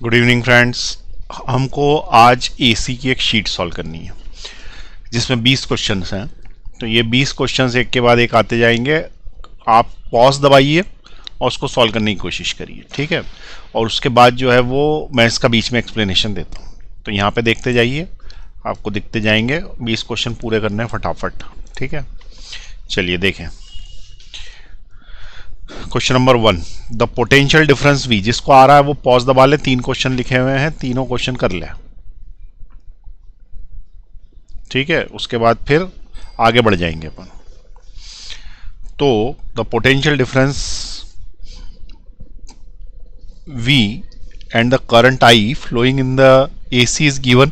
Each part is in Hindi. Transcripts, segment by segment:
Good evening friends. हमको आज एसी की एक शीट सॉल्व करनी है जिसमें 20 क्वेश्चंस हैं। तो ये 20 क्वेश्चंस एक के बाद एक आते जाएंगे। आप पॉज दबाइए और उसको सॉल्व करने की कोशिश करिए, ठीक है। और उसके बाद जो है वो मैं इसका बीच में एक्सप्लेनेशन देता हूँ। तो यहाँ पे देखते जाइए, आपको दिखते जाएंगे। 20 क्वेश्चन पूरे करने हैं फटाफट, ठीक है। चलिए देखें। Question number 1, the potential difference V। जिसको आ रहा है वो पॉज दबा ले। 3 क्वेश्चन लिखे हुए हैं, तीनों क्वेश्चन कर ले, ठीक है। उसके बाद फिर आगे बढ़ जाएंगे अपन। तो the potential difference V and the current I flowing in the AC is given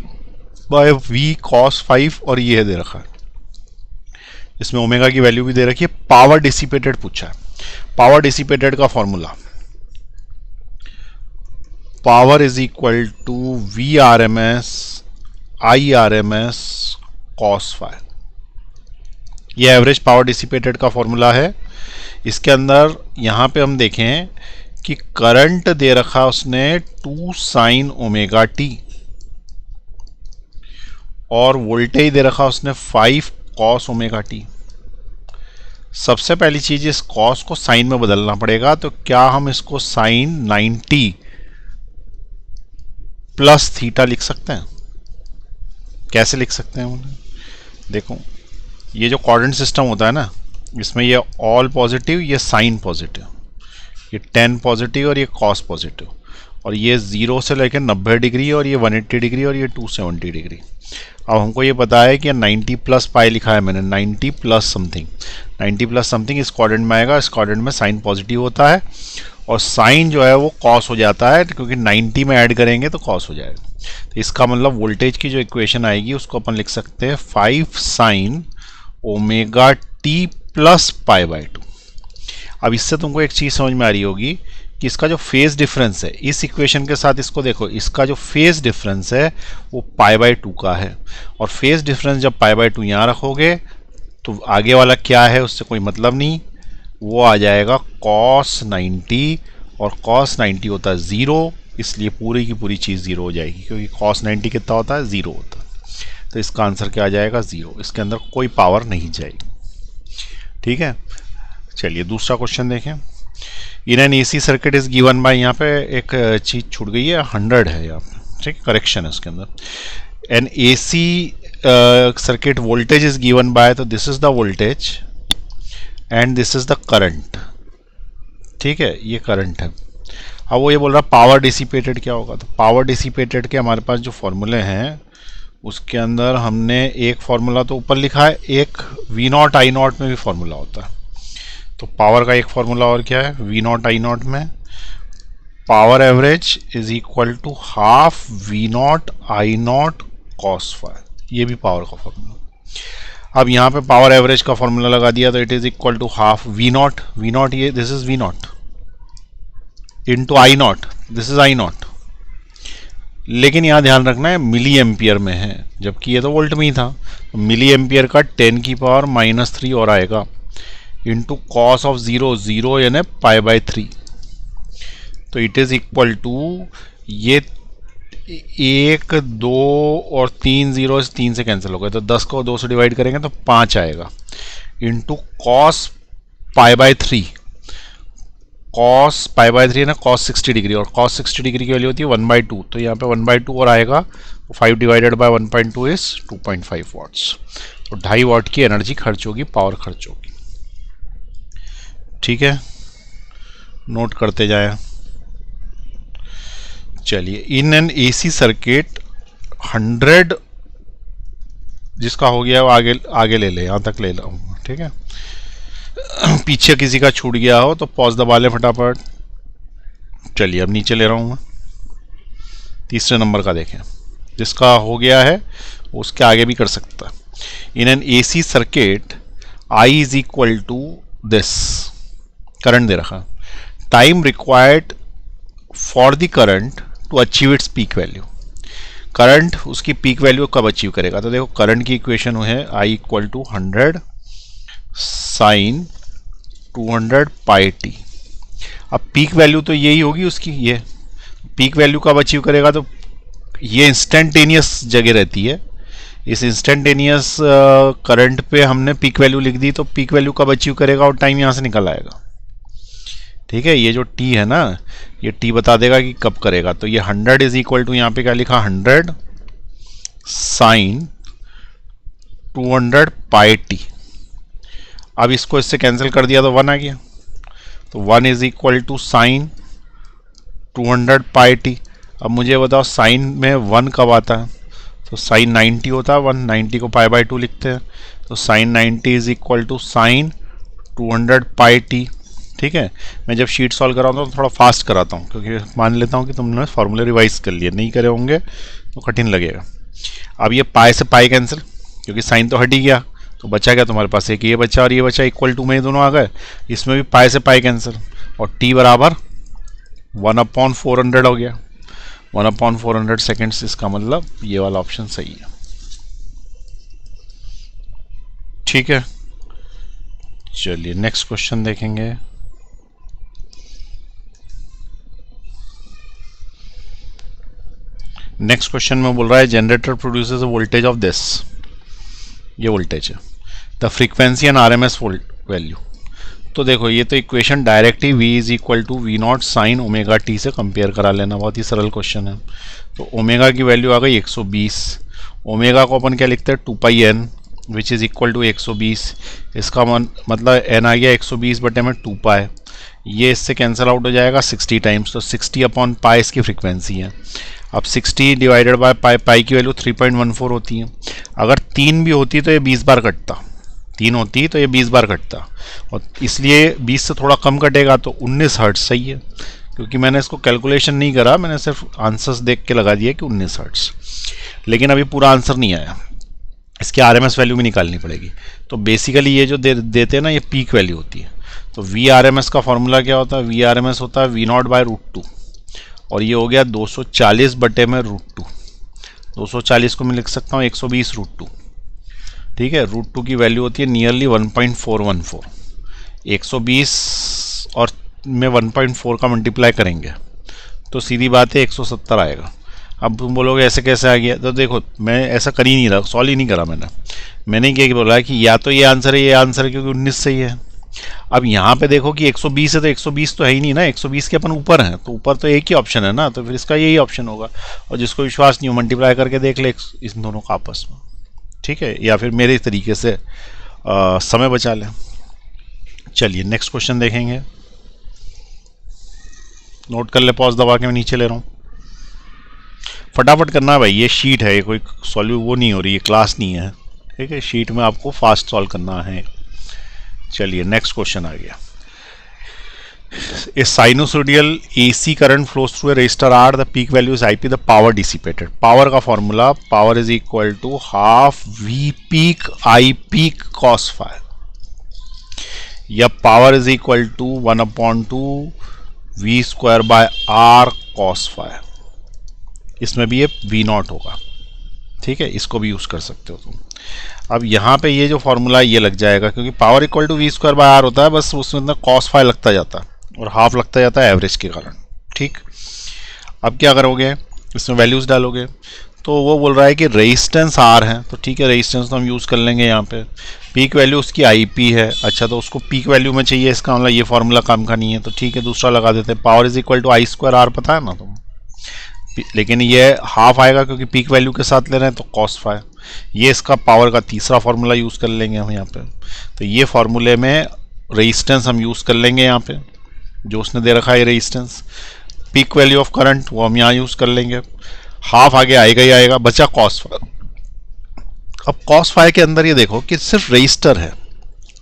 by V cos 5, और ये दे रखा है। इसमें ओमेगा की वैल्यू भी दे रखी है। पावर डिसिपेटेड पूछा है। पावर डिसिपेटेड का formula, power is equal to V R M S I R M S cos 5। ये एवरेज पावर डिसिपेटेड का फॉर्मूला है। इसके अंदर यहां पे हम देखें कि करंट दे रखा उसने 2 साइन ओमेगा टी, और वोल्टेज दे रखा उसने 5 कॉस ओमेगा टी। सबसे पहली चीज, इस कॉस को साइन में बदलना पड़ेगा। तो क्या हम इसको साइन 90 प्लस थीटा लिख सकते हैं? कैसे लिख सकते हैं? देखो, ये जो कोऑर्डिनेट सिस्टम होता है ना, इसमें ये ऑल पॉजिटिव, ये साइन पॉजिटिव, ये 10 पॉजिटिव और ये कॉस पॉजिटिव, और ये 0 से लेकर 90 डिग्री, और ये 180 डिग्री, और ये 270 डिग्री। अब हमको ये पता है कि 90 प्लस पाई लिखा है मैंने, 90 प्लस समथिंग। 90 प्लस समथिंग इस क्वाड्रेंट में आएगा। इस क्वाड्रेंट में साइन पॉजिटिव होता है, और साइन जो है वो कॉस हो जाता है, क्योंकि 90 में ऐड करेंगे तो कॉस हो जाएगा। तो इसका मतलब वोल्टेज की जो इक्वेशन आएगी उसको अपन लिख सकते हैं 5 sign omega T plus pi by 2। अब इससे तुमको एक चीज़ समझ में आ रही होगी कि इसका जो फेज डिफरेंस है, इस इक्वेशन के साथ इसको देखो, इसका जो फेज डिफरेंस है वो पाई बाई 2 का है। और फेज डिफरेंस जब पाई बाई 2 यहाँ रखोगे तो आगे वाला क्या है उससे कोई मतलब नहीं, वो आ जाएगा cos 90, और cos 90 होता है 0, इसलिए पूरी की पूरी चीज़ 0 हो जाएगी, क्योंकि cos 90 कितना होता है? 0 होता है। तो इसका आंसर क्या आ जाएगा? 0। इसके अंदर कोई पावर नहीं जाएगी, ठीक है। चलिए दूसरा क्वेश्चन देखें। In an AC circuit is given bye, यहाँ पे एक चीज छूट गई है, 100 है यहाँ पे, ठीक, करेक्शन है उसके अंदर। An AC circuit voltage is given by, तो this is the voltage and this is the current, ठीक है, ये करंट है। अब वो ये बोल रहा पावर डिसिपेटेड क्या होगा। तो पावर डिसिपेटेड के हमारे पास जो फॉर्मूले हैं उसके अंदर हमने एक फॉर्मूला तो ऊपर लिखा है, एक वी नॉट आई नॉट में भी फॉर्मूला होता है। तो पावर का एक फॉर्मूला और क्या है, वी नॉट आई नॉट में power average is equal to half V not I not cos 5। ये भी पावर का फॉर्मूला। अब यहाँ पे पावर एवरेज का फॉर्मूला लगा दिया, तो it is equal to half V not, V not ये this is V not into I not, this is I not. लेकिन यहाँ ध्यान रखना है मिली एम्पियर में है, जबकि ये तो वोल्ट में ही था। तो मिली एम्पियर का 10 की पावर -3 और आएगा, इंटू कॉस ऑफ 0, 0 यानी पाई बाई 3। तो इट इज इक्वल टू, ये 1 2 और 3 0 3 से कैंसिल हो गए, तो 10 को 2 से डिवाइड करेंगे तो 5 आएगा, into cos pi by 3। Cos pi by 3 है ना, कॉस 60 डिग्री, और कॉस 60 डिग्री की वैल्यू होती है 1/2। तो यहाँ पे 1/2 और आएगा, तो 5 डिवाइडेड बाय 1.2 इज 2.5 वाट्स। तो 2.5 वाट की एनर्जी खर्च होगी, पावर खर्च होगी, ठीक है। नोट करते जाए। चलिए, इन एन एसी सर्किट 100 जिसका हो गया वो आगे आगे ले ले, यहां तक ले लो, ठीक है। पीछे किसी का छूट गया हो तो पॉज दबा ले फटाफट। चलिए अब नीचे ले रहा हूं मैं। तीसरे नंबर का देखें, जिसका हो गया है उसके आगे भी कर सकता है। In an AC circuit I is equal to this, current दे रखा, time required for the current to achieve its peak value. Current उसकी पीक वैल्यू कब अचीव करेगा? तो देखो, करंट की इक्वेशन है I equal to 100 sine 200 pi t. अब पीक वैल्यू तो यही होगी उसकी, ये पीक वैल्यू कब अचीव करेगा, तो ये इंस्टेंटेनियस जगह रहती है, इस इंस्टेंटेनियस करंट पे हमने पीक वैल्यू लिख दी, तो पीक वैल्यू कब अचीव करेगा और टाइम यहाँ से निकल आएगा। ठीक है, ये जो टी है ना, ये टी बता देगा कि कब करेगा। तो ये 100 इज इक्वल टू, यहाँ पे क्या लिखा, 100 साइन 200 पाई टी। अब इसको इससे कैंसिल कर दिया तो 1 आ गया, तो 1 is equal to sine 200 pi t. अब मुझे बताओ साइन में 1 कब आता है, तो साइन 90 होता है, 190 को पाई बाई 2 लिखते हैं, तो sine 90 is equal to sine 200 pi t. ठीक है, मैं जब शीट सॉल्व कराता हूँ तो थोड़ा फास्ट कराता हूँ, क्योंकि मान लेता हूँ कि तुमने फॉर्मूला रिवाइज कर लिए, नहीं करे होंगे तो कठिन लगेगा। अब ये पाई से पाई कैंसिल, क्योंकि साइन तो हट ही गया, तो बचा क्या तुम्हारे पास, एक ये बचा और ये बचा, इक्वल टू में ये दोनों आ गए, इसमें भी पाई से पाई कैंसिल, और टी बराबर 1/400 हो गया, 1/400 सेकेंड्स। इसका मतलब ये वाला ऑप्शन सही है। ठीक है, चलिए नेक्स्ट क्वेश्चन देखेंगे। नेक्स्ट क्वेश्चन में बोल रहा है generator produces a voltage of this, ये वोल्टेज है, the frequency and RMS value. तो देखो ये तो इक्वेशन डायरेक्ट ही v is equal to V naught sine omega t से कंपेयर करा लेना, बहुत ही सरल क्वेश्चन है। तो ओमेगा की वैल्यू आ गई 120, ओमेगा को अपन क्या लिखते हैं 2πn which is equal to 120, इसका मतलब n आ गया 120 बटे में 2π, ये इससे कैंसिल आउट हो जाएगा 60 टाइम्स, तो 60/π इसकी फ्रीक्वेंसी है। अब 60 डिवाइडेड बाय पाई, पाई की वैल्यू 3.14 होती है, अगर 3 भी होती तो ये 20 बार कटता, 3 होती तो ये 20 बार कटता, और इसलिए 20 से थोड़ा कम कटेगा, तो 19 हर्ट्ज सही है। क्योंकि मैंने इसको कैलकुलेशन नहीं करा, मैंने सिर्फ आंसर्स देख के लगा दिया कि 19 हर्ट्ज, लेकिन अभी पूरा आंसर नहीं आया, इसकी आरएमएस वैल्यू भी निकालनी पड़ेगी। तो बेसिकली ये जो देते हैं ना, ये पीक वैल्यू होती है। तो वी आर एम एस का फॉर्मूला क्या होता है, वी आर एम एस होता है वी नॉट बाय √2, और ये हो गया 240 बटे में √2, 240 को मैं लिख सकता हूँ 120 √2। ठीक है, √2 की वैल्यू होती है नियरली 1.414, 120 और में 1.4 का मल्टीप्लाई करेंगे तो सीधी बात है 170 आएगा। अब तुम बोलोगे ऐसे कैसे आ गया, तो देखो मैं ऐसा कर ही नहीं रहा, सॉल्व ही नहीं करा मैंने क्या बोला कि या तो ये आंसर है, ये आंसर है, क्योंकि 19 सही है। अब यहाँ पे देखो कि 120 है, तो 120 तो है ही नहीं ना, 120 के अपन ऊपर हैं, तो ऊपर तो एक ही ऑप्शन है ना, तो फिर इसका यही ऑप्शन होगा। और जिसको विश्वास नहीं हो मल्टीप्लाई करके देख ले इन दोनों का आपस में, ठीक है, या फिर मेरे तरीके से समय बचा लें। चलिए नेक्स्ट क्वेश्चन देखेंगे, नोट कर ले, पॉज दबा के मैं नीचे ले रहा हूँ, फटाफट करना है भाई, ये शीट है, ये कोई सॉल्व वो नहीं हो रही, ये क्लास नहीं है, ठीक है, शीट में आपको फास्ट सॉल्व करना है। चलिए नेक्स्ट क्वेश्चन आ गया, a sinusoidal AC current flows through a resistor R, the peak value is IP, the power dissipated. Power का formula, power is equal to half V peak I peak cos phi, या power is equal to 1/2 V² by R cos phi, इसमें भी ये V0 होगा, ठीक है, इसको भी यूज कर सकते हो तुम। अब यहाँ पे ये जो फॉर्मूला ये लग जाएगा, क्योंकि power equal to V² by R होता है, बस उसमें cos phi लगता जाता है और हाफ लगता जाता है एवरेज के कारण, ठीक। अब क्या करोगे, इसमें वैल्यूज डालोगे, तो वो बोल रहा है कि रेजिस्टेंस R है, तो ठीक है, रेजिस्टेंस तो हम यूज़ कर लेंगे यहाँ पे। पीक वैल्यू उसकी IP है, अच्छा तो उसको पीक वैल्यू में चाहिए, इसका मतलब ये फॉर्मूला काम का नहीं है, तो ठीक है दूसरा लगा देते हैं। Power is equal to I² R पता है ना तुम, लेकिन ये हाफ आएगा क्योंकि पीक वैल्यू के साथ ले रहे हैं, तो cos phi, ये इसका पावर का तीसरा फॉर्मूला यूज़ कर लेंगे हम यहाँ पे। तो ये फॉर्मूले में रेजिस्टेंस हम यूज़ कर लेंगे यहाँ पे, जो उसने दे रखा है resistance, peak value of current वो हम यहाँ यूज़ कर लेंगे, हाफ आगे आएगा ही आएगा, बचा cos phi। अब cos phi के अंदर ये देखो कि सिर्फ रजिस्टर है,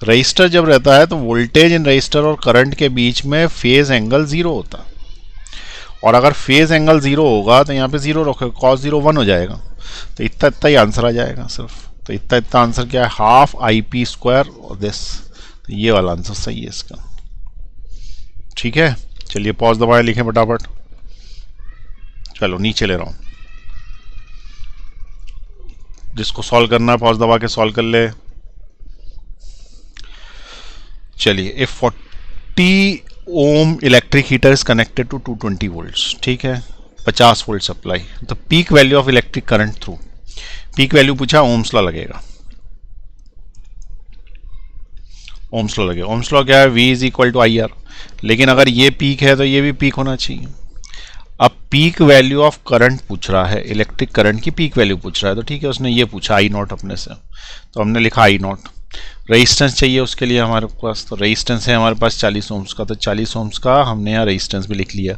रजिस्टर जब रहता है तो वोल्टेज इन रजिस्टर और करंट के बीच में फेज एंगल 0 होता है, और अगर फेज एंगल 0 होगा तो यहाँ पे 0 रखो, cos 0 1 हो जाएगा, तो इतना ही आंसर आ जाएगा सिर्फ। तो इतना आंसर क्या है, हाफ IP² और दिस, तो ये वाला आंसर सही है इसका, ठीक है। चलिए पॉज दबाए, लिखें फटाफट, चलो नीचे ले रहा हूँ, जिसको सॉल्व करना है पॉज दबा के सॉल्व कर ले। चलिए, a 40 ohm electric heater is connected to 220 volts, ठीक है, 50 वोल्ट सप्लाई, तो peak value of electric current through, peak value पूछा, ओम्स लॉ लगेगा, ओम्स लॉ लगेगा। ओम्स लॉ क्या है, V is equal to I R, लेकिन अगर ये पीक है तो ये भी पीक होना चाहिए। अब पीक वैल्यू ऑफ करंट पूछ रहा है, इलेक्ट्रिक करंट की पीक वैल्यू पूछ रहा है, तो ठीक है, उसने ये पूछा आई नॉट अपने से, तो हमने लिखा आई नॉट। रेजिस्टेंस चाहिए उसके लिए हमारे पास, तो रेजिस्टेंस है हमारे पास 40 ओम्स का, तो 40 ओम्स का हमने यहाँ रेजिस्टेंस भी लिख लिया।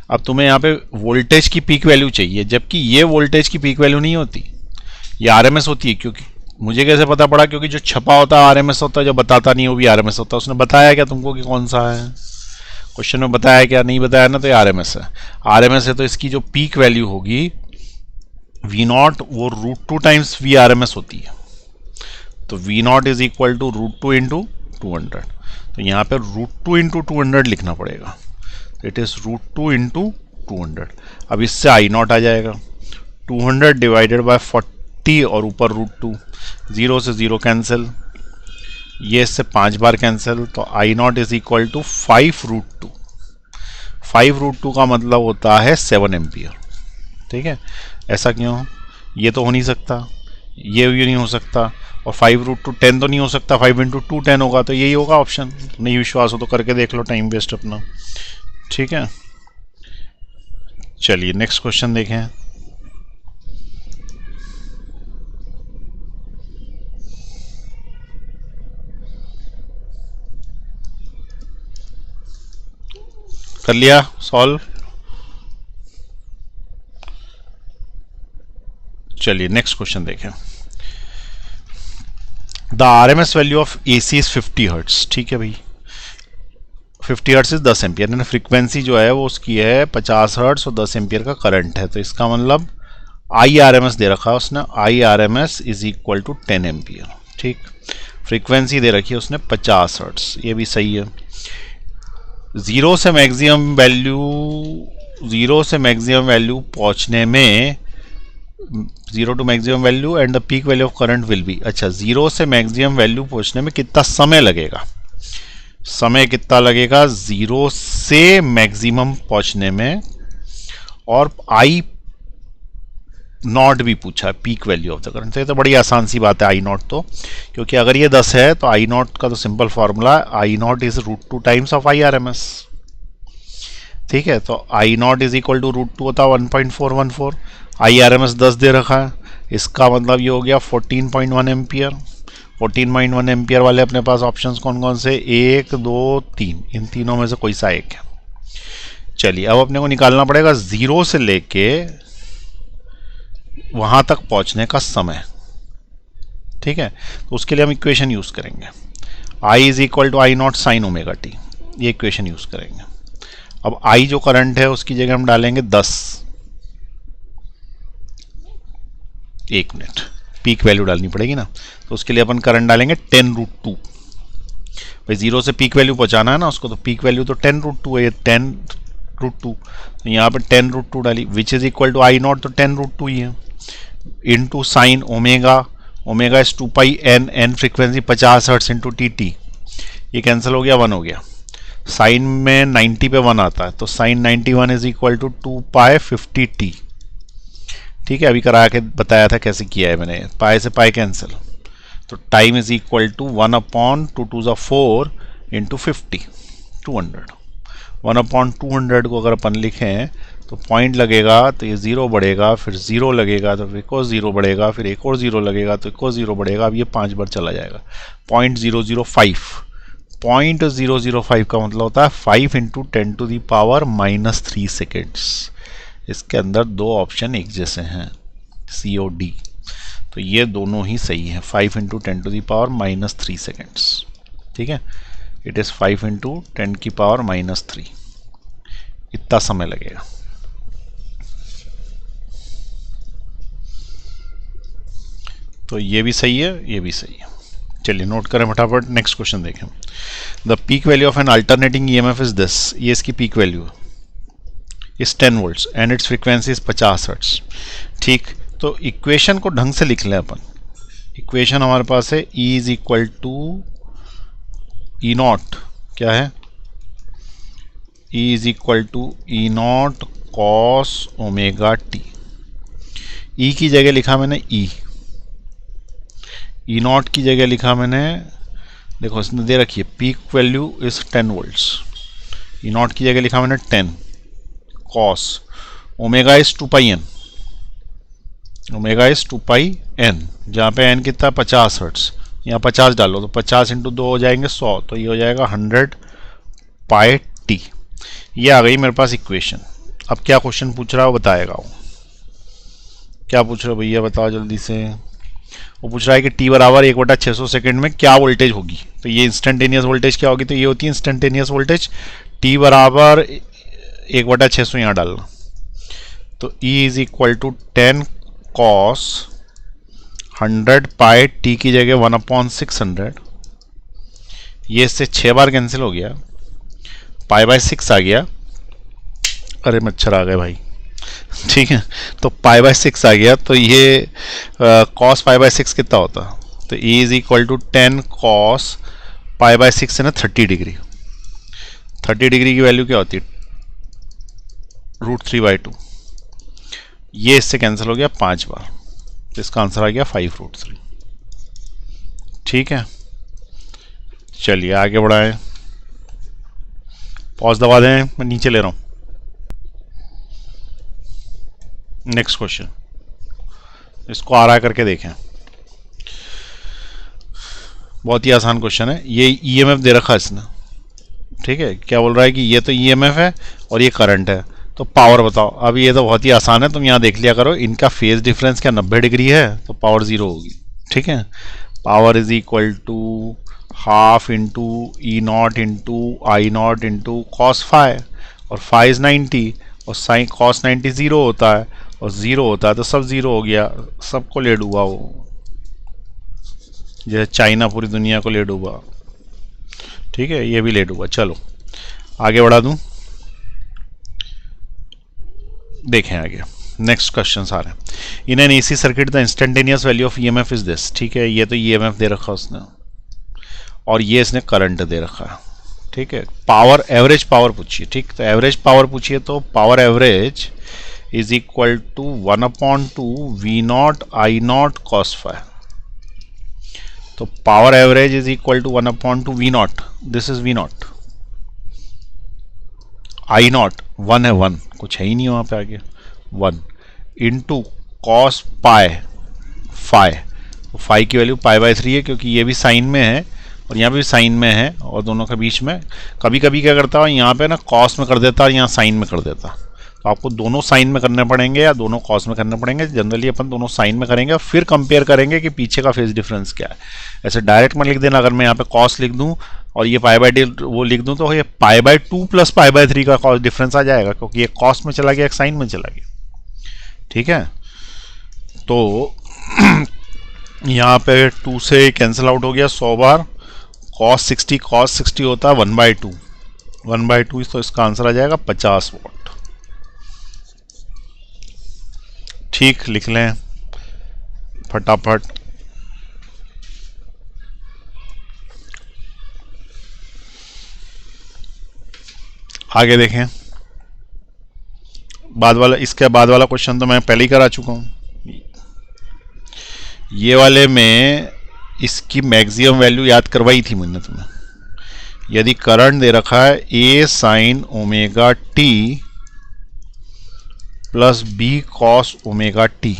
अब तुम्हें यहाँ पे वोल्टेज की पीक वैल्यू चाहिए, जबकि ये वोल्टेज की पीक वैल्यू नहीं होती, ये आरएमएस होती है। क्योंकि मुझे कैसे पता पड़ा, क्योंकि जो छपा होता है आरएमएस होता है, जो बताता नहीं वो भी आरएमएस होता है। उसने बताया क्या तुमको कि कौन सा है, क्वेश्चन में बताया क्या, नहीं बताया ना, तो ये आरएमएस है। आरएमएस है तो इसकी जो पीक वैल्यू होगी वी नॉट, वो √2 टाइम्स वी आरएमएस होती है, तो V naught is equal to √2 into 200, तो यहाँ पे √2 इंटू 200 लिखना पड़ेगा, इट इज √2 इंटू 200। अब इससे आई नॉट आ जाएगा, 200 डिवाइडेड बाय 40 और ऊपर √2, 0 से 0 कैंसिल, ये इससे 5 बार कैंसिल, तो आई नॉट इज इक्वल टू 5√2। 5√2 का मतलब होता है 7 एम्पियर। ठीक है, ऐसा क्यों, ये तो हो नहीं सकता, ये भी नहीं हो सकता, और 5√2 10 तो नहीं हो सकता, 5 इंटू 2 10 होगा, तो यही होगा ऑप्शन। नहीं विश्वास हो तो करके देख लो, टाइम वेस्ट अपना। ठीक है, चलिए नेक्स्ट क्वेश्चन देखें। कर लिया सॉल्व, चलिए नेक्स्ट क्वेश्चन देखें। The RMS value of AC is 50 hertz. ठीक है भाई, 50 हर्ट्स इज 10 एम्पियर, यानी फ्रीक्वेंसी जो है वो उसकी है 50 हर्ट्स और 10 एम्पियर का करंट है, तो इसका मतलब आई आरएमएस दे रखा है उसने, I RMS is equal to 10 ampere. ठीक, फ्रीक्वेंसी दे रखी है उसने 50 हर्ट्स, ये भी सही है। जीरो से मैक्सिमम वैल्यू पहुंचने में, zero to maximum value and the peak value of current will be, अच्छा जीरो से मैक्सिमम वैल्यू पहुंचने में कितना समय लगेगा, समय कितना लगेगा जीरो से मैक्सिमम पहुंचने में, और आई नॉट भी पूछा है, peak value of the current, तो बड़ी आसान सी बात है आई नॉट तो, क्योंकि अगर ये 10 है तो आई नॉट का तो simple formula I not is √2 times of I RMS. ठीक है, तो आई नॉट इज इक्वल टू √2 होता है 1.414, आई आरएमएस 10 दे रखा है, इसका मतलब ये हो गया 14.1 एम्पियर। 14.1 एम्पियर वाले अपने पास ऑप्शंस कौन कौन से, 1 2 3, इन तीनों में से कोई सा एक है। चलिए अब अपने को निकालना पड़ेगा जीरो से लेके वहां तक पहुंचने का समय। ठीक है, तो उसके लिए हम इक्वेशन यूज करेंगे, I is equal to I not sine omega t, ये इक्वेशन यूज करेंगे। अब आई जो करंट है उसकी जगह हम डालेंगे 10, एक मिनट, पीक वैल्यू डालनी पड़ेगी ना, तो उसके लिए अपन करंट डालेंगे 10√2। भाई जीरो से पीक वैल्यू पहुंचाना है ना उसको, तो पीक वैल्यू तो 10√2 है, 10√2, तो यहाँ पे 10√2 डाली, which is equal to I naught, तो 10√2 ही है, into sine omega, omega is 2πn, n frequency 50 hertz into t, ये कैंसिल हो गया, 1 हो गया, साइन में 90 पे 1 आता है, तो sign 91 is equal to 2π50t। ठीक है, अभी करा के बताया था कैसे किया है मैंने, पाई से पाई कैंसिल, तो time is equal to 1/2 into 50, 200। 1/200 को अगर अपन लिखें तो पॉइंट लगेगा, तो ये 0 बढ़ेगा, फिर 0 लगेगा, तो एक और 0 बढ़ेगा, फिर एक और 0 लगेगा, तो एक और 0 बढ़ेगा, अब ये 5 बार चला जाएगा, 0.005। 0.005 का मतलब होता है 5 इंटू 10⁻³ सेकेंड्स। इसके अंदर दो ऑप्शन एक जैसे हैं, सी और डी, तो ये दोनों ही सही हैं, 5 इंटू 10⁻³ सेकेंड्स। ठीक है, इट इज़ 5 इंटू 10⁻³ इतना समय लगेगा। तो ये भी सही है, ये भी सही है। चलिए नोट करें फटाफट, नेक्स्ट क्वेश्चन देखें। The peak value of an alternating EMF is this, ये इसकी पीक वैल्यू है, is 10 volts and its frequency is 50 hertz. ठीक, तो इक्वेशन को ढंग से लिख लें अपन। इक्वेशन हमारे पास है E is equal to E0, क्या है, E is equal to E0 cos omega t. E की जगह लिखा मैंने ई नॉट की जगह लिखा मैंने, देखो इसने दे रखी है peak value is 10 volts, E naught की जगह लिखा मैंने 10 cos omega is 2 pi n, omega is 2 pi n, जहाँ पे एन कितना 50 हर्ट्स, यहाँ 50 डालो तो 50 इंटू 2 हो जाएंगे 100, तो ये हो जाएगा 100 पाई टी। ये आ गई मेरे पास इक्वेशन। अब क्या क्वेश्चन पूछ रहा है वो बताएगा वो। क्या पूछ रहा है भैया बताओ जल्दी से। वो पूछ रहा है कि टी बराबर 1/600 सेकेंड में क्या वोल्टेज होगी। तो ये इंस्टेंटेनियस वोल्टेज क्या होगी, तो ये होती है इंस्टेंटेनियस वोल्टेज। टी बराबर 1/600 यहाँ डालना, तो E is equal to 10 cos 100 pi t की जगह 1/600, ये इससे 6 बार कैंसिल हो गया, पाई/6 आ गया। अरे मच्छर आ गए भाई, ठीक है। तो पाई/6 आ गया, तो ये कॉस पाई/6 कितना होता, तो E is equal to 10 cos पाई/6 है ना 30 डिग्री। 30 डिग्री की वैल्यू क्या होती है, √3/2। ये इससे कैंसिल हो गया 5 बार, तो इसका आंसर आ गया 5√3। ठीक है, चलिए आगे बढ़ाएं। पॉज दबा दें, मैं नीचे ले रहा हूं। नेक्स्ट क्वेश्चन, इसको आ रहा करके देखें। बहुत ही आसान क्वेश्चन है। ये ईएमएफ दे रखा है इसने, ठीक है। क्या बोल रहा है कि ये तो ईएमएफ है और ये करंट है, तो पावर बताओ। अब ये तो बहुत ही आसान है, तुम यहाँ देख लिया करो। इनका फेज डिफरेंस क्या 90 डिग्री है, तो पावर 0 होगी, ठीक है। Power is equal to half into E naught into I naught into cos five, और फाइव इज 90 और साइन कॉस 90 0 होता है और 0 होता है, तो सब 0 हो गया, सबको ले डूबा वो, जैसे चाइना पूरी दुनिया को ले डूबा, ठीक है। ये भी ले डूबा। चलो आगे बढ़ा दूं, देखें आगे। नेक्स्ट क्वेश्चन आ रहे हैं। इन an AC circuit the instantaneous value of EMF is this, ठीक है। ये तो ईएमएफ दे रखा उसने, और ये इसने करंट दे रखा है, ठीक है। पावर एवरेज पावर पूछिए, ठीक। तो एवरेज पावर पूछिए, तो power average is equal to 1/2 V not I not cos phi. तो power average is equal to 1/2 V not, this is V not, I not 1 है, 1 कुछ है ही नहीं वहां पे आगे, 1 इंटू कॉस पाई फाइव। तो फाइव की वैल्यू पाई/3 है, क्योंकि ये भी साइन में है और यहाँ भी साइन में है, और दोनों के बीच में कभी कभी क्या करता है यहाँ पे ना कॉस में कर देता और यहाँ साइन में कर देता। तो आपको दोनों साइन में करने पड़ेंगे या दोनों कॉस में करने पड़ेंगे। जनरली अपन दोनों साइन में करेंगे और फिर कंपेयर करेंगे कि पीछे का फेज डिफरेंस क्या है। ऐसे डायरेक्ट में लिख देना, अगर मैं यहाँ पे कॉस लिख दूँ और ये पाई/d वो लिख दूँ, तो ये पाई/2 प्लस पाई/3 का कॉस डिफरेंस आ जाएगा, क्योंकि ये कॉस में चला गया, एक साइन में चला गया, ठीक है। तो यहाँ पे 2 से कैंसिल आउट हो गया 100 बार। cos 60 होता है 1/2, 1/2, तो इसका आंसर आ जाएगा 50 वाट। ठीक, लिख लें फटाफट। आगे देखें, बाद वाला, इसके बाद वाला क्वेश्चन तो मैं पहले ही करा चुका हूं। ये वाले में इसकी मैक्सिमम वैल्यू याद करवाई थी मैंने तुम्हें। यदि करंट दे रखा है A sign omega T plus B cos omega T,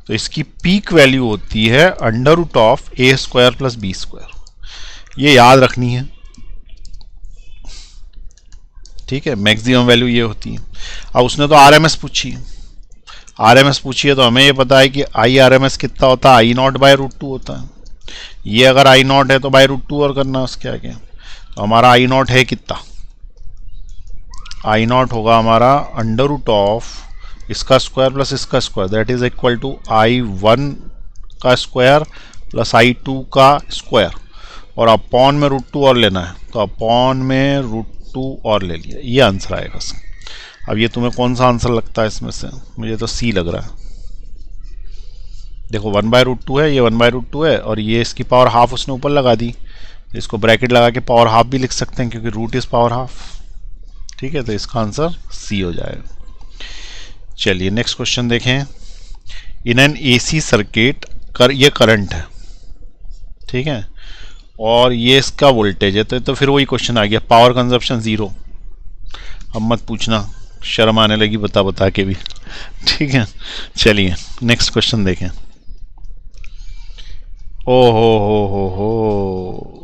तो इसकी पीक वैल्यू होती है √A² प्लस B²। ये याद रखनी है, ठीक है। मैक्सिमम वैल्यू ये होती है। अब उसने तो RMS पूछी है, RMS पूछी है, तो हमें ये पता है कि IRMS कितना होता है, I0/√2 होता है। ये अगर I0 है तो √2 और करना उसके आगे। तो हमारा I0 है कितना, I0 होगा हमारा √ इसका स्क्वायर प्लस इसका square, that is equal to I1 का स्क्वायर प्लस I2 का स्क्वायर, और अपॉन में √2 और लेना है, तो अपॉन में √2 और ले लिया। ये आंसर आएगा इसका। अब ये तुम्हें कौन सा आंसर लगता है इसमें से, मुझे तो C लग रहा है। देखो 1/√2 है, ये 1/√2 है, और ये इसकी पावर हाफ उसने ऊपर लगा दी, इसको ब्रैकेट लगा के पावर हाफ भी लिख सकते हैं, क्योंकि रूट इज पावर हाफ, ठीक है। तो इसका आंसर C हो जाएगा। चलिए नेक्स्ट क्वेश्चन देखें। इन एन एसी सर्किट ये करंट है, ठीक है, और ये इसका वोल्टेज है, तो फिर वही क्वेश्चन आ गया, पावर कंजप्शन 0। अब मत पूछना, शर्म आने लगी बता बता के भी, ठीक है। चलिए नेक्स्ट क्वेश्चन देखें। ओ हो,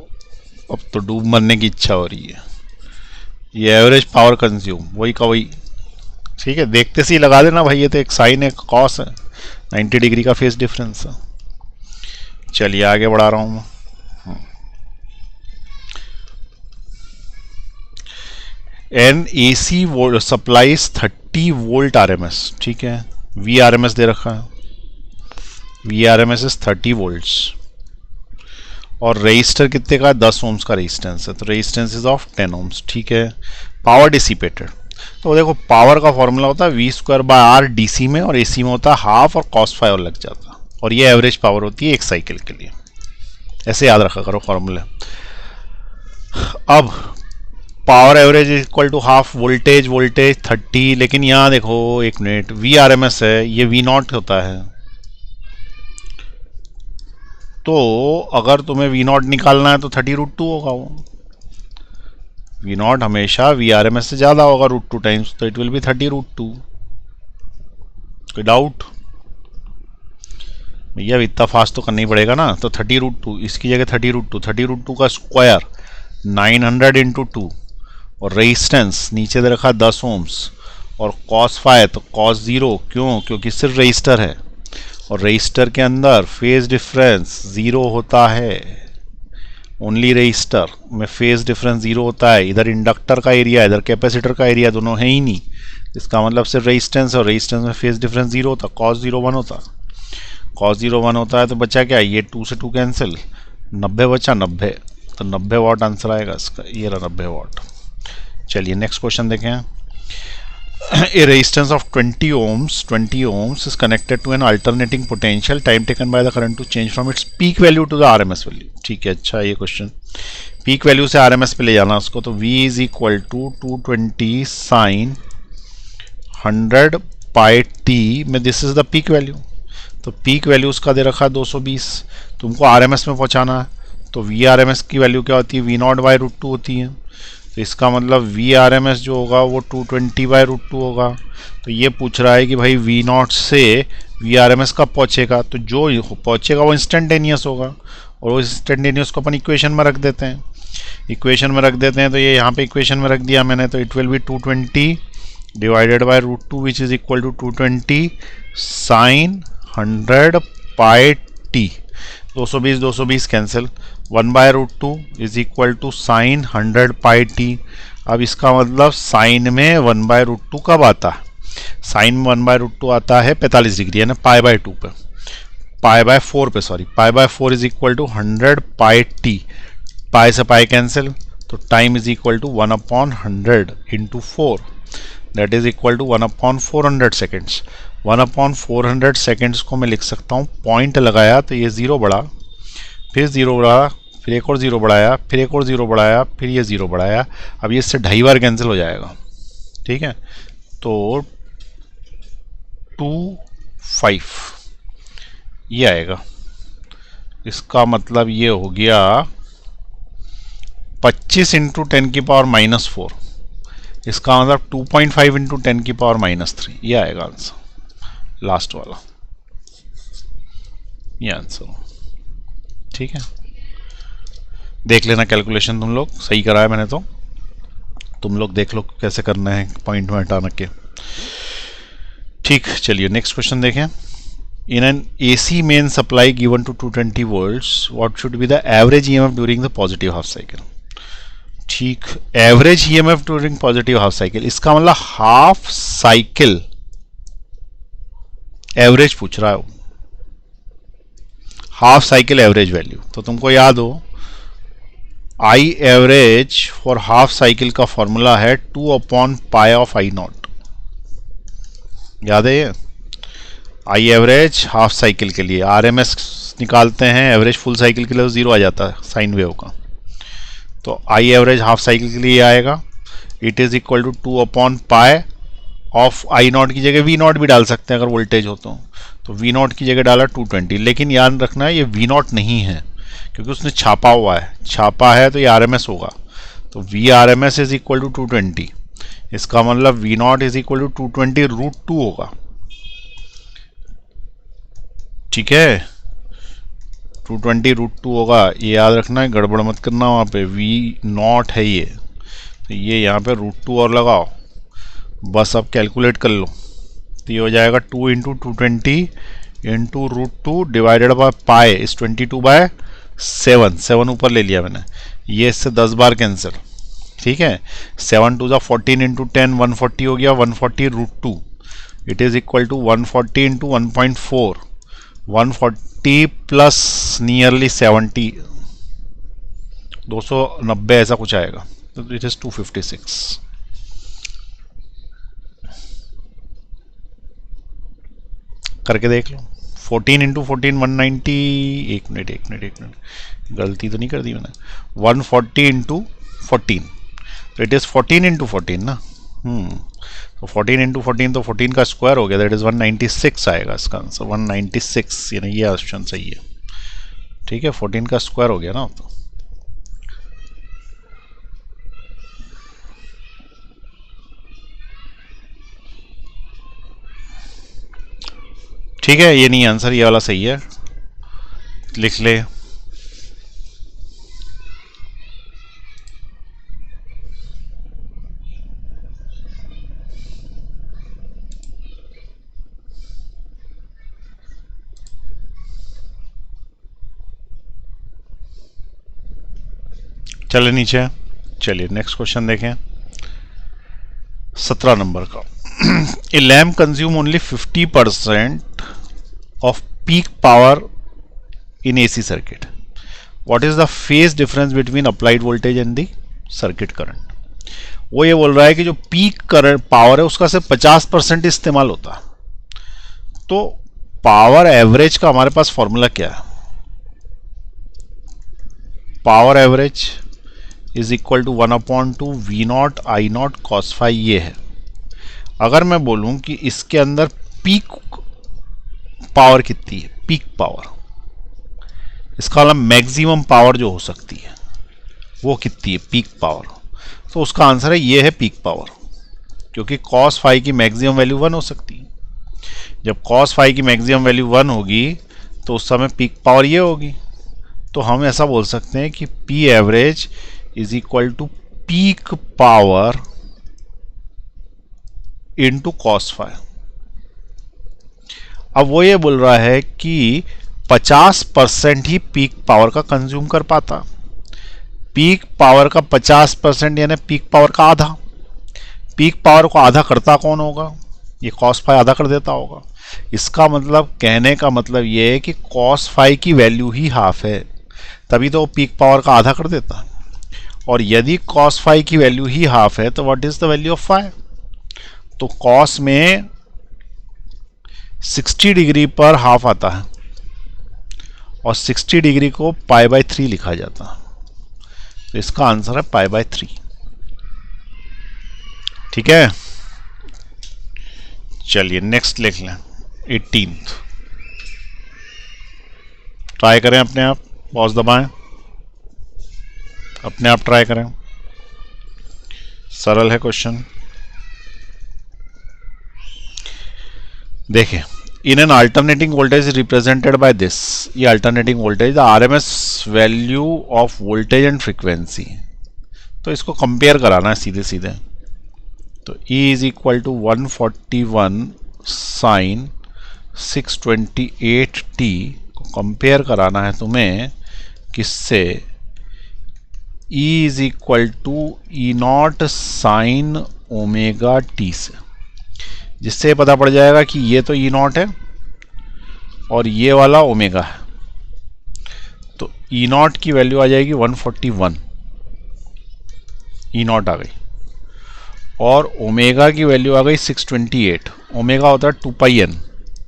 अब तो डूब मरने की इच्छा हो रही है। ये एवरेज पावर कंज्यूम वही का वही, ठीक है, देखते से ही लगा देना भाई, ये तो एक साइन है, कॉस है, 90 डिग्री का फेस डिफरेंस है। चलिए आगे बढ़ा रहा हूं मैं। N AC supplies 30 volt RMS, ठीक है, वी आरएमएस दे रखा है, वी आरएमएस इज 30 वोल्ट्स, और रेजिस्टर कितने का, 10 ओम्स का रेजिस्टेंस है, तो रेजिस्टेंस इज ऑफ 10 ओम्स, ठीक है। पावर डिसिपेटेड, तो देखो पावर का फॉर्मूला होता है V²/R डीसी में, और एसी में होता है हाफ और cos फाई और लग जाता है, और ये एवरेज पावर होती है एक साइकिल के लिए, ऐसे याद रखा करो फॉर्मूले। अब power average equal to half voltage 30, लेकिन यहाँ देखो एक minute, V R M S है, ये V0 होता है, तो अगर तुम्हें V0 निकालना है तो 30√2 होगा, वो V0 हमेशा VRMS से ज़्यादा होगा √2 टाइम्स, तो इट विल बी 30√2। कोई डाउट भैया, इतना फास्ट तो करना ही पड़ेगा ना, तो 30√2, इसकी जगह 30√2 का स्क्वायर 900 × 2, और रेजिस्टेंस नीचे दे रखा 10 ओम्स, और cos फाई तो cos 0, क्यों, क्योंकि सिर्फ रजिस्टर है, और रजिस्टर के अंदर फेज डिफरेंस 0 होता है, ओनली रजिस्टर में फेज डिफरेंस 0 होता है। इधर इंडक्टर का एरिया, इधर कैपेसिटर का एरिया, दोनों है ही नहीं, इसका मतलब सिर्फ रेजिस्टेंस, और रेजिस्टेंस में फेज डिफरेंस 0 होता, cos 0 1 होता, cos 0 1 होता है, तो बचा क्या, ये 2 से 2 कैंसिल, 90 बचा, 90, तो 90 वाट आंसर आएगा इसका, ये रहा 90 वाट। चलिए नेक्स्ट क्वेश्चन देखें। A resistance of 20 ohms is connected to an alternating potential, time taken by the current to change from its peak value to the RMS value, ठीक है। अच्छा ये क्वेश्चन पीक वैल्यू से RMS पे ले जाना उसको, तो V is equal to 220 sin 100 pi t में this is the peak value, तो पीक वैल्यू उसका दे रखा है 220, तुमको RMS में पहुंचाना है, तो VRMS की वैल्यू क्या होती है, V0/√2 होती है, तो इसका मतलब VRMS जो होगा वो 220/√2 होगा। तो ये पूछ रहा है कि भाई V0 से VRMS कब पहुंचेगा, तो जो पहुंचेगा वो इंस्टेंटेनियस होगा, और उस इंस्टेंटेनियस को अपन इक्वेशन में रख देते हैं, तो ये यहाँ पे इक्वेशन में रख दिया मैंने, तो it will be 220 /√2 which is equal to 220 sin 100 pi t, 220 cancel, 1/√2 is equal to sine 100 pi t. अब इसका मतलब साइन में 1/√2 कब आता है, साइन में 1/√2 आता है 45 डिग्री, यानी π/2 पे, π/4 पे, sorry π/4 is equal to 100 pi t, pi से पाई कैंसिल, तो time is equal to 1/100 × 4, that is equal to 1/400 seconds. 1/400 seconds को मैं लिख सकता हूँ, पॉइंट लगाया तो ये 0 बढ़ा, फिर 0 बढ़ा, फिर एक और 0 बढ़ाया, फिर एक और 0 बढ़ाया, फिर ये 0 बढ़ाया, अब ये इससे 2.5 बार कैंसिल हो जाएगा, ठीक है, तो 2.5 ये आएगा, इसका मतलब ये हो गया 25 × 10⁻⁻4, इसका मतलब 2.5 × 10⁻⁻3, ये आएगा आंसर, लास्ट वाला ये आंसर, ठीक है। देख लेना कैलकुलेशन, तुम लोग सही करा है मैंने, तो तुम लोग देख लो कैसे करना है पॉइंट में हटाना के, ठीक। चलिए नेक्स्ट क्वेश्चन देखें। In an AC main supply given to 220 volts what should be the average EMF during the positive half cycle, ठीक। Average EMF during positive half cycle, इसका मतलब हाफ साइकिल एवरेज पूछ रहा है, हाफ साइकिल एवरेज वैल्यू, तो तुमको याद हो I average for half cycle का फॉर्मूला है 2/π/I0, याद है ये, आई एवरेज हाफ साइकिल के लिए, RMS निकालते हैं, एवरेज फुल साइकिल के लिए तो 0 आ जाता है साइन वेव का, तो आई एवरेज हाफ साइकिल के लिए आएगा, it is equal to 2/π of I not की जगह वी नॉट भी डाल सकते हैं अगर वोल्टेज हो तो वी नॉट की जगह डाला 220, लेकिन याद रखना है ये वी नॉट नहीं है क्योंकि उसने छापा हुआ है, छापा है तो ये आर एम एस होगा, तो V R M S is equal to 220, इसका मतलब V naught is equal to 220√2 होगा। ठीक है, 220√2 होगा, ये याद रखना है, गड़बड़ मत करना वहाँ पे, वी नॉट है ये, तो ये यहाँ पे √2 और लगाओ, बस अब कैलकुलेट कर लो, तो ये हो जाएगा 2 into 220 into √2 divided by pi इस 22/7 ऊपर ले लिया मैंने, ये इससे 10 बार कैंसिल। ठीक है, 7 2 14 इंटू 10 140 हो गया, 140√2 it is equal to 140 into 1.4, 140 plus nearly 70, 290 ऐसा कुछ आएगा, तो इट इज 256। करके देख लो, 14 इंटू 14 190, एक मिनट गलती तो नहीं कर दी मैंने, 140 इंटू 14, तो इट इज़ 14 इंटू 14 ना, तो 14 इंटू 14 तो 14 का स्क्वायर हो गया, दैट इज़ 196 आएगा इसका आंसर, 196, यानी ये ऑप्शन सही है। ठीक है, 14 का स्क्वायर हो गया ना, तो ठीक है, ये नहीं आंसर, ये वाला सही है, लिख ले। चले नीचे, चलिए नेक्स्ट क्वेश्चन देखें, 17 नंबर का। ए lamp consume only 50% of peak power in AC circuit. What is the phase difference between applied voltage and the circuit current? वो ये बोल रहा है कि जो पीक करंट पावर है उसका सिर्फ 50% इस्तेमाल होता है, तो पावर एवरेज का हमारे पास फॉर्मूला क्या है? Power average is equal to 1/2 V not I not cos phi, ये है। अगर मैं बोलूं कि इसके अंदर पीक पावर कितनी है, पीक पावर, इसका मतलब मैक्सिमम पावर जो हो सकती है वो कितनी है, पीक पावर, तो उसका आंसर है ये है पीक पावर, क्योंकि कॉस फाई की मैक्सिमम वैल्यू 1 हो सकती है। जब कॉस फाई की मैक्सिमम वैल्यू 1 होगी तो उस समय पीक पावर ये होगी, तो हम ऐसा बोल सकते हैं कि P average is equal to peak power into cos phi. अब वो ये बोल रहा है कि 50% ही पीक पावर का कंज्यूम कर पाता, पीक पावर का 50% यानी पीक पावर का आधा, पीक पावर को आधा करता कौन होगा, ये कॉस फाई आधा कर देता होगा। इसका मतलब, कहने का मतलब ये है कि कॉस फाई की वैल्यू ही हाफ है, तभी तो पीक पावर का आधा कर देता, और यदि कॉस फाई की वैल्यू ही हाफ है तो what is the value of phi, तो कॉस में 60 डिग्री पर हाफ आता है और 60 डिग्री को π/3 लिखा जाता है, तो इसका आंसर है π/3। ठीक है, चलिए नेक्स्ट लिख लें, 18th। ट्राई करें अपने आप, पॉज दबाएं, अपने आप ट्राई करें, सरल है क्वेश्चन। देखिए, in an alternating voltage represented by this, ये alternating voltage the RMS value of voltage and frequency, तो इसको कंपेयर कराना है सीधे सीधे, तो E is equal to 141 sine 628t को कंपेयर कराना है तुम्हें किससे, E is equal to E0 sine omega t से, जिससे पता पड़ जाएगा कि ये तो E0 है और ये वाला ओमेगा है, तो E0 की वैल्यू आ जाएगी 141, E0 आ गई, और ओमेगा की वैल्यू आ गई 628, ओमेगा होता है 2πn,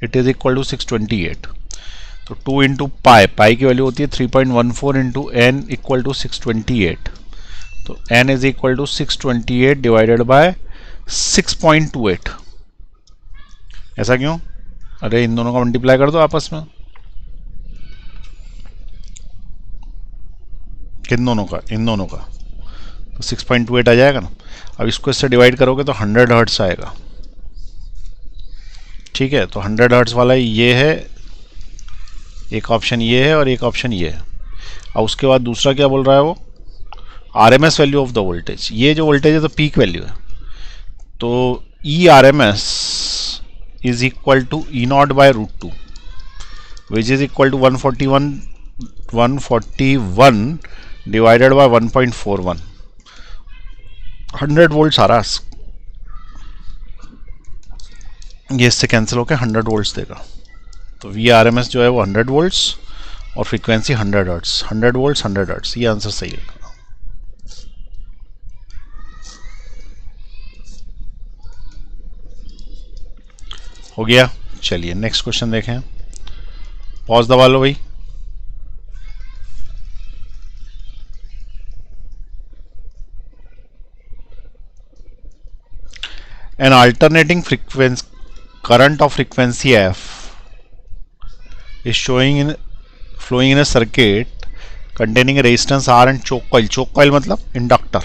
it is equal to 628, तो 2 इंटू पाई की वैल्यू होती है 3.14 इंटू एन इक्वल टू 628, तो n is equal to 628 divided by 6.28, ऐसा क्यों? अरे इन दोनों का मल्टीप्लाई कर दो आपस में। किन दोनों का? इन दोनों का। तो 6.28 आ जाएगा ना। अब इसको इससे डिवाइड करोगे तो 100 हर्ट्स आएगा। ठीक है, तो 100 हर्ट्स वाला ये है, एक ऑप्शन ये है और एक ऑप्शन ये है। अब उसके बाद दूसरा क्या बोल रहा है वो? RMS value of the voltage. ये जो वोल्टेज है तो पीक वैल्यू है, तो ERMS is equal to E0 by √2 which is equal to 141 divided by 1.41। 100 volt सारा ये इससे कैंसिल होकर 100 वोल्ट्स देगा। तो VRMS जो है वो 100 वोल्ट्स और फ्रीक्वेंसी 100 हर्ट्स। 100 वोल्ट्स 100 हर्ट्स, ये आंसर सही है। हो गया। चलिए नेक्स्ट क्वेश्चन देखें। पॉज दबा लो भाई। An alternating frequency current of frequency F is flowing in a circuit containing a resistance R and choke coil. Choke coil मतलब inductor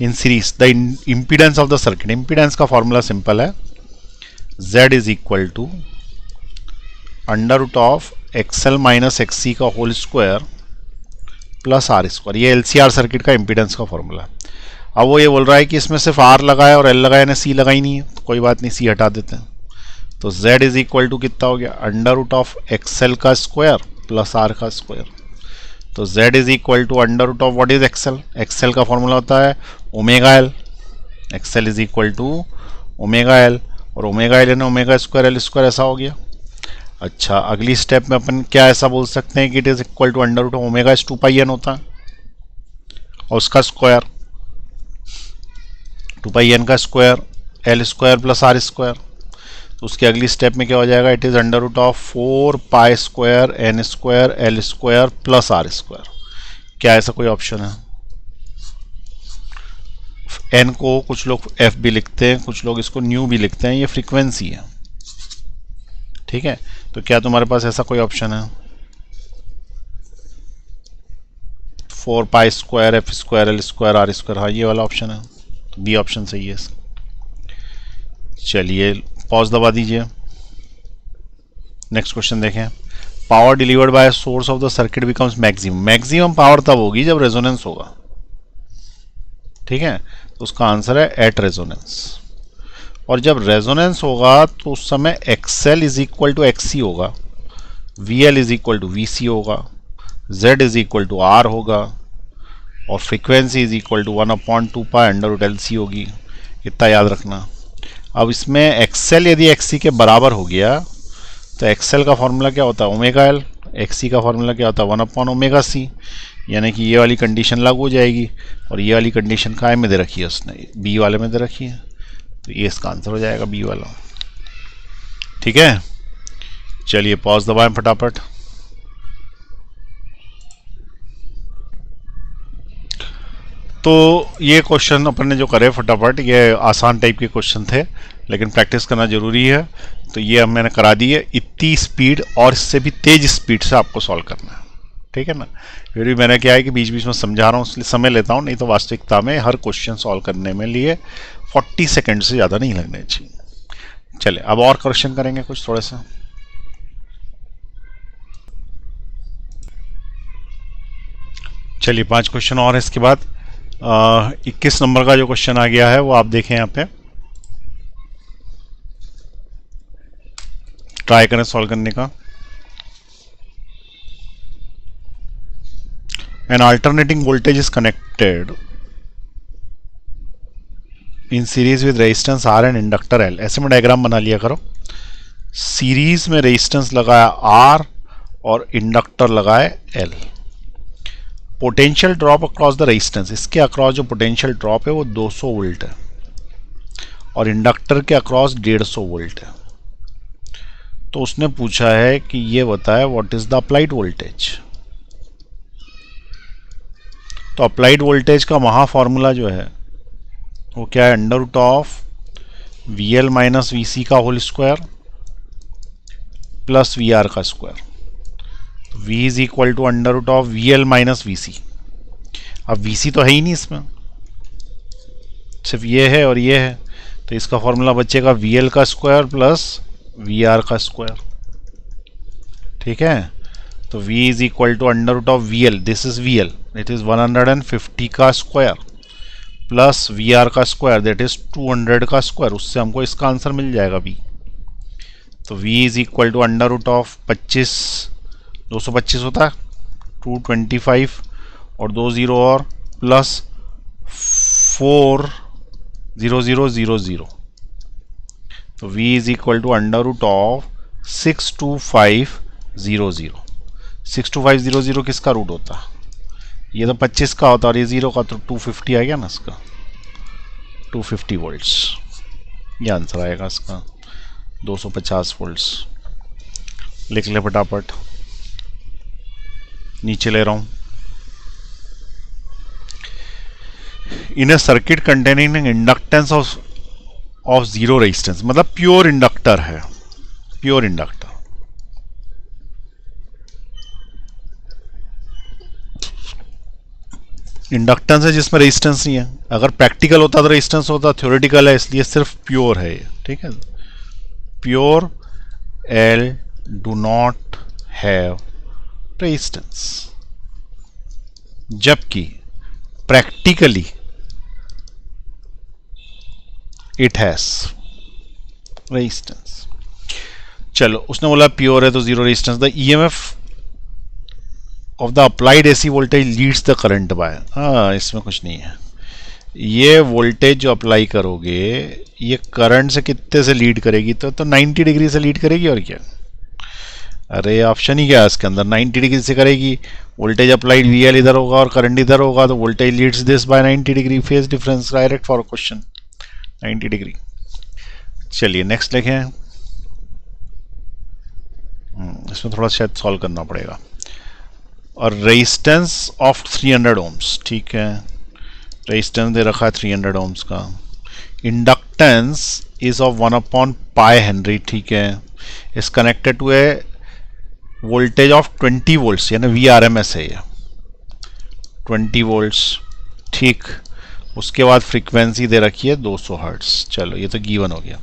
in series. The impedance of the circuit. Impedance का फॉर्मूला सिंपल है, Z is equal to √ of XL minus XC का whole square plus R square. ये LCR सर्किट का इम्पीडेंस का फॉर्मूला है। अब वो ये बोल रहा है कि इसमें सिर्फ R लगाया और L लगाया ने C लगाई नहीं है, तो कोई बात नहीं, C हटा देते हैं। तो Z इज इक्वल टू कितना हो गया? √ of XL का स्क्वायर प्लस R का स्क्वायर। तो Z is equal to √ of what is XL? XL का फॉर्मूला होता है omega L। XL is equal to omega L, और ओमेगा L यानी ओमेगा स्क्वायर L स्क्वायर, ऐसा हो गया। अच्छा, अगली स्टेप में अपन क्या ऐसा बोल सकते हैं कि it is equal to √ of omega is 2πn होता है, और उसका स्क्वायर 2πn का square L square plus R square. तो उसकी अगली स्टेप में क्या हो जाएगा? It is √ of 4π square N square L square plus R square. क्या ऐसा कोई ऑप्शन है? N को कुछ लोग F भी लिखते हैं, कुछ लोग इसको न्यू भी लिखते हैं, ये फ्रीक्वेंसी है। ठीक है, तो क्या तुम्हारे पास ऐसा कोई ऑप्शन है? 4π square F square L square R square, हाँ ये वाला ऑप्शन है, तो बी ऑप्शन सही है। चलिए पॉज दबा दीजिए, नेक्स्ट क्वेश्चन देखें। Power delivered by source of the circuit becomes maximum. Maximum power तब होगी जब रेजोनेंस होगा। ठीक है, तो उसका आंसर है एट रेजोनेंस। और जब रेजोनेंस होगा तो उस समय XL is equal to XC होगा, VL is equal to VC होगा, Z is equal to R होगा, और frequency is equal to 1/2π √ LC होगी। इतना याद रखना। अब इसमें XL यदि XC के बराबर हो गया तो XL का फॉर्मूला क्या होता है? Omega L। XC का फॉर्मूला क्या होता है? 1/ωc। यानी कि ये वाली कंडीशन लागू हो जाएगी, और ये वाली कंडीशन काय में दे रखी है उसने? बी वाले में दे रखी है, तो ये इसका आंसर हो जाएगा बी वाला। ठीक है, चलिए पॉज दबाएं फटाफट। तो ये क्वेश्चन अपन ने जो करे फटाफट, ये आसान टाइप के क्वेश्चन थे, लेकिन प्रैक्टिस करना जरूरी है। तो ये अब मैंने करा दी है। इतनी स्पीड और इससे भी तेज स्पीड से आपको सॉल्व करना है। ठीक है ना? फिर भी मैंने क्या है कि बीच बीच में समझा रहा हूँ, इसलिए समय लेता हूँ, नहीं तो वास्तविकता में हर क्वेश्चन सॉल्व करने में लिए 40 सेकेंड से ज़्यादा नहीं लगने चाहिए। चले अब और क्वेश्चन करेंगे कुछ थोड़े से। चलिए 5 क्वेश्चन और है इसके बाद। 21 नंबर का जो क्वेश्चन आ गया है वो आप देखें यहाँ पे, ट्राई करें सॉल्व करने का। An alternating voltage is connected in series with resistance R and inductor L। ऐसे में डायग्राम बना लिया करो। सीरीज में रेजिस्टेंस लगाया R और इंडक्टर लगाए L। Potential drop across the resistance, इसके अक्रॉस जो पोटेंशियल ड्रॉप है वो 200 वोल्ट है, और इंडक्टर के अक्रॉस 150 वोल्ट है। तो उसने पूछा है कि ये बताए what is the applied voltage. तो अप्लाइड वोल्टेज का महा फॉर्मूला जो है वो क्या है? √ of VL माइनस VC का होल स्क्वायर प्लस VR का square. V is equal to under root of VL minus VC। अब VC तो है ही नहीं इसमें, सिर्फ ये है और ये है, तो इसका फॉर्मूला बचेगा VL का स्क्वायर प्लस VR का स्क्वायर। ठीक है, तो V is equal to under root of VL, this is VL, it is 150 का स्क्वायर प्लस VR का स्क्वायर दैट इज 200 का स्क्वायर। उससे हमको इसका आंसर मिल जाएगा B। तो V is equal to under root of 25, 225 होता है, 225 और 2 0 और प्लस 40000। तो V is equal to under root of 62500। 62500 किसका रूट होता है? ये तो 25 का होता है और ये 0 का, तो 250 आ गया ना इसका, 250 वोल्ट्स। ये आंसर आएगा इसका, 250 वोल्ट्स। लिख ले फटाफट, नीचे ले रहा हूं। In a circuit containing inductance of zero resistance, मतलब प्योर इंडक्टर है, प्योर इंडक्टर। इंडक्टेंस है जिसमें रेजिस्टेंस नहीं है। अगर प्रैक्टिकल होता तो रेजिस्टेंस होता, थ्योरेटिकल है इसलिए सिर्फ प्योर है ये। ठीक है, pure L do not have resistance, जबकि प्रैक्टिकली इट हैज रेजिस्टेंस। चलो, उसने बोला प्योर है तो zero resistance. The EMF of the applied AC voltage leads the current by, हाँ इसमें कुछ नहीं है। ये वोल्टेज जो अप्लाई करोगे ये करंट से कितने से लीड करेगी? तो 90 डिग्री से लीड करेगी। और क्या, अरे ऑप्शन ही क्या है इसके अंदर, 90 डिग्री से करेगी। वोल्टेज अप्लाइड VL इधर होगा और करंट इधर होगा, तो voltage leads this by 90 degree. Phase difference direct for question 90 degree. चलिए नेक्स्ट लिखें, इसमें थोड़ा शायद सॉल्व करना पड़ेगा। और रेजिस्टेंस ऑफ 300 ओम्स, ठीक है, रेजिस्टेंस दे रखा है 300 ओम्स का। इंडक्टेंस इज ऑफ 1/π हेनरी, ठीक है, is connected to a voltage of 20 volts, यानी VRMS है ये 20 वोल्ट्स। ठीक, उसके बाद फ्रीक्वेंसी दे रखी है 200 हर्ट्ज। चलो ये तो गिवन हो गया।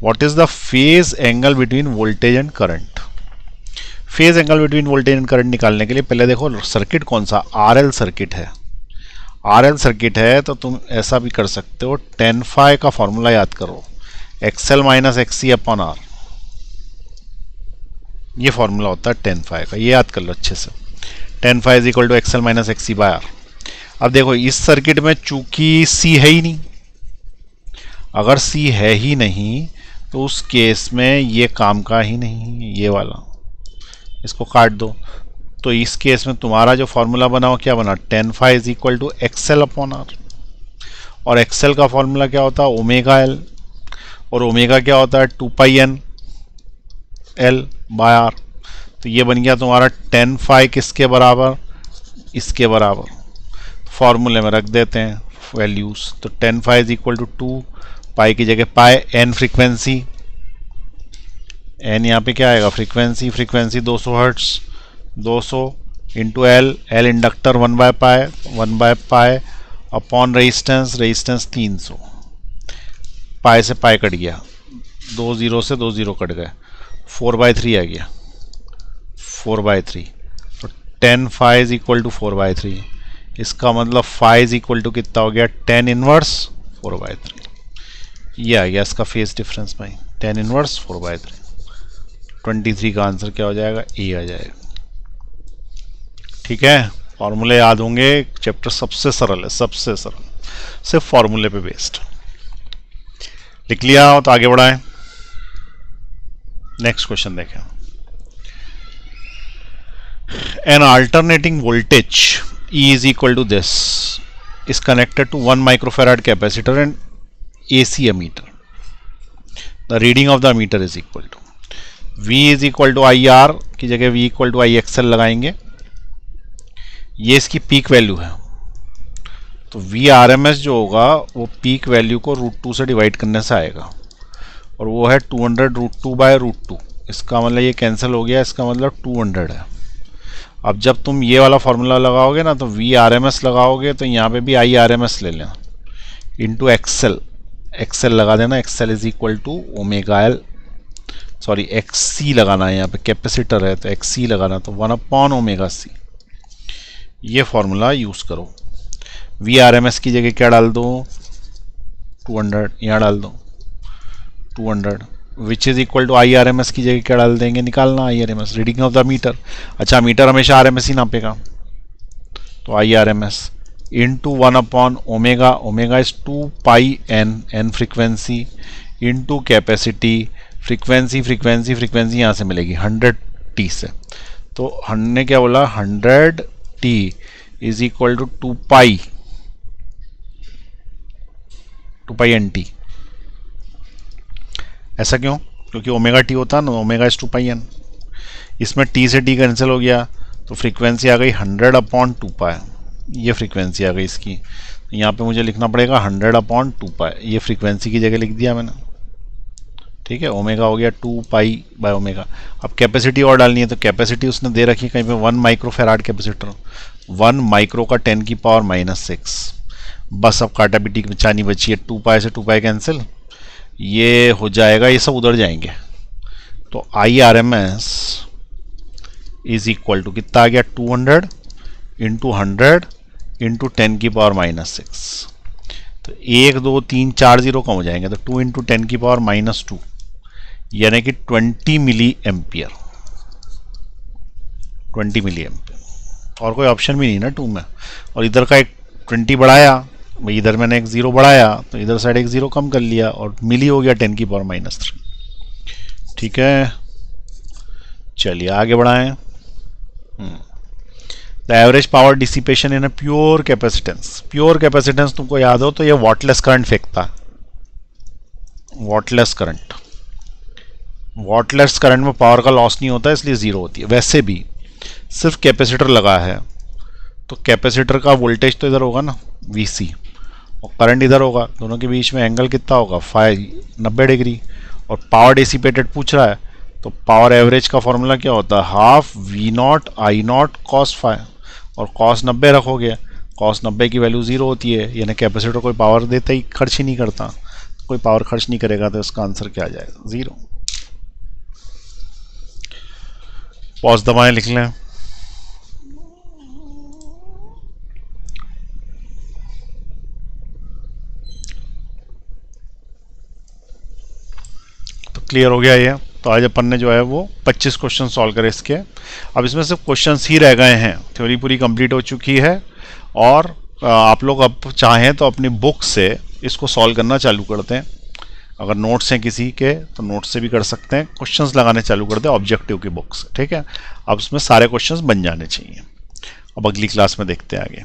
What is the phase angle between voltage and current? Phase angle between voltage and current निकालने के लिए पहले देखो सर्किट कौन सा, RL सर्किट है। RL सर्किट है तो तुम ऐसा भी कर सकते हो, tan phi का फॉर्मूला याद करो, XL minus XC upon R, ये फॉर्मूला होता है tan phi का, ये याद कर लो अच्छे से। tan phi is equal to XL minus XC by R। अब देखो इस सर्किट में चूंकि C है ही नहीं, अगर C है ही नहीं तो उस केस में ये काम का ही नहीं, ये वाला, इसको काट दो। तो इस केस में तुम्हारा जो फॉर्मूला बना हो क्या बना, tan phi is equal to XL upon R। और XL का फॉर्मूला क्या होता है, ओमेगा L, और ओमेगा क्या होता है 2πN L बाय R। तो ये बन गया तुम्हारा tan phi किसके बराबर, इसके बराबर। फॉर्मूले में रख देते हैं वैल्यूज, तो tan phi is equal to 2 pi की जगह पाई, n फ्रीक्वेंसी, n यहाँ पे क्या आएगा frequency, frequency 200 hertz, 200 into L, L inductor 1/π upon resistance, resistance 300, pi से पाई कट गया, 2 0 से 2 0 कट गए, 4/3 आ गया, 4/3। तो tan phi is equal to 4/3। इसका मतलब phi इज इक्वल टू कितना हो गया, tan इनवर्स 4/3। ये आ गया इसका फेज डिफरेंस भाई, tan इनवर्स 4/3। 23 का आंसर क्या हो जाएगा, ए आ जाएगा। ठीक है, फॉर्मूले याद होंगे, चैप्टर सबसे सरल है, सबसे सरल, सिर्फ फॉर्मूले पे बेस्ड। लिख लिया हो तो आगे बढ़ाएं। नेक्स्ट क्वेश्चन देखें। N alternating voltage E is equal to this is connected to 1 microfarad capacitor and AC ammeter. The reading of the ammeter is equal to V is equal to IR की जगह V equal to IXL लगाएंगे। ये इसकी पीक वैल्यू है, तो VRMS जो होगा वो पीक वैल्यू को √2 से डिवाइड करने से आएगा। और वो है 200√2/√2। इसका मतलब ये कैंसिल हो गया, इसका मतलब 200 है। अब जब तुम ये वाला फॉर्मूला लगाओगे ना तो VRMS लगाओगे तो यहाँ पे भी IRMS ले लेना इंटू एक्सेल लगा देना। XL is equal to omega L, sorry XC लगाना है, यहाँ पे कैपेसिटर है तो XC लगाना, तो 1/ओमेगा C। ये फॉर्मूला यूज़ करो। VRMS की जगह क्या डाल दो, 200, यहाँ डाल दो 200, which is equal to IRMS की जगह क्या डाल देंगे, निकालना IRMS, reading of the meter. अच्छा मीटर हमेशा RMS ही नापेगा, तो IRMS इंटू 1/ओमेगा, omega is 2πn frequency into capacity, frequency यहाँ से मिलेगी 100T से, तो हमने क्या बोला 100T is equal to 2π/NT। ऐसा क्यों, क्योंकि ओमेगा टी होता है ना, ओमेगा इज 2πn, इसमें T से T कैंसिल हो गया तो फ्रीक्वेंसी आ गई 100/2π। ये फ्रीक्वेंसी आ गई इसकी, यहाँ पे मुझे लिखना पड़ेगा 100/2π, ये फ्रीक्वेंसी की जगह लिख दिया मैंने, ठीक है। ओमेगा हो गया 2π/ओमेगा। अब कैपेसिटी और डालनी है, तो कैपेसिटी उसने दे रखी है कहीं पे 1 माइक्रोफेराड कैपेसिटर, 1 माइक्रो का 10⁻⁻⁶। बस अब काटा पीटी बचानी बची है, 2π से 2π कैंसिल, ये हो जाएगा, ये सब उधर जाएंगे, तो IRMS इज इक्वल टू कितना आ गया, 200 इंटू 100 इंटू 10⁻⁻⁶। तो 1 2 3 4 0 कम हो जाएंगे, तो 2 इंटू 10⁻⁻2 यानी कि 20 मिली एम्पियर, 20 मिली एम्पियर। और कोई ऑप्शन भी नहीं ना 2 में, और इधर का एक 20 बढ़ाया भाई, इधर मैंने एक 0 बढ़ाया तो इधर साइड एक 0 कम कर लिया और मिली हो गया 10⁻⁻3। ठीक है, चलिए आगे बढ़ाएं। The average power dissipation in a pure capacitance, pure capacitance तुमको याद हो तो ये वॉटलेस करंट फेंकता है, वॉटलेस करंट, वॉटलेस करंट में पावर का लॉस नहीं होता इसलिए 0 होती है। वैसे भी सिर्फ कैपेसिटर लगा है तो कैपेसिटर का वोल्टेज तो इधर होगा ना VC, और करंट इधर होगा, दोनों के बीच में एंगल कितना होगा 90 डिग्री, और पावर डिसिपेटेड पूछ रहा है तो पावर एवरेज का फॉर्मूला क्या होता है, हाफ V0 I0 cos φ, और cos 90 रखोगे, cos 90 की वैल्यू 0 होती है, यानी कैपेसिटर कोई पावर देता ही खर्च ही नहीं करता, कोई पावर खर्च नहीं करेगा, तो इसका आंसर क्या आ जाएगा 0। पॉज दबाएं, लिख लें। तो क्लियर हो गया ये। तो आज अपन ने जो है वो 25 क्वेश्चन सॉल्व करे इसके। अब इसमें सिर्फ क्वेश्चंस ही रह गए हैं, थ्योरी पूरी कंप्लीट हो चुकी है, और आप लोग अब चाहें तो अपनी बुक से इसको सॉल्व करना चालू करते हैं। अगर नोट्स हैं किसी के तो नोट्स से भी कर सकते हैं, क्वेश्चंस लगाने चालू करते हैं ऑब्जेक्टिव की बुक से, ठीक है। अब उसमें सारे क्वेश्चंस बन जाने चाहिए। अब अगली क्लास में देखते हैं आगे।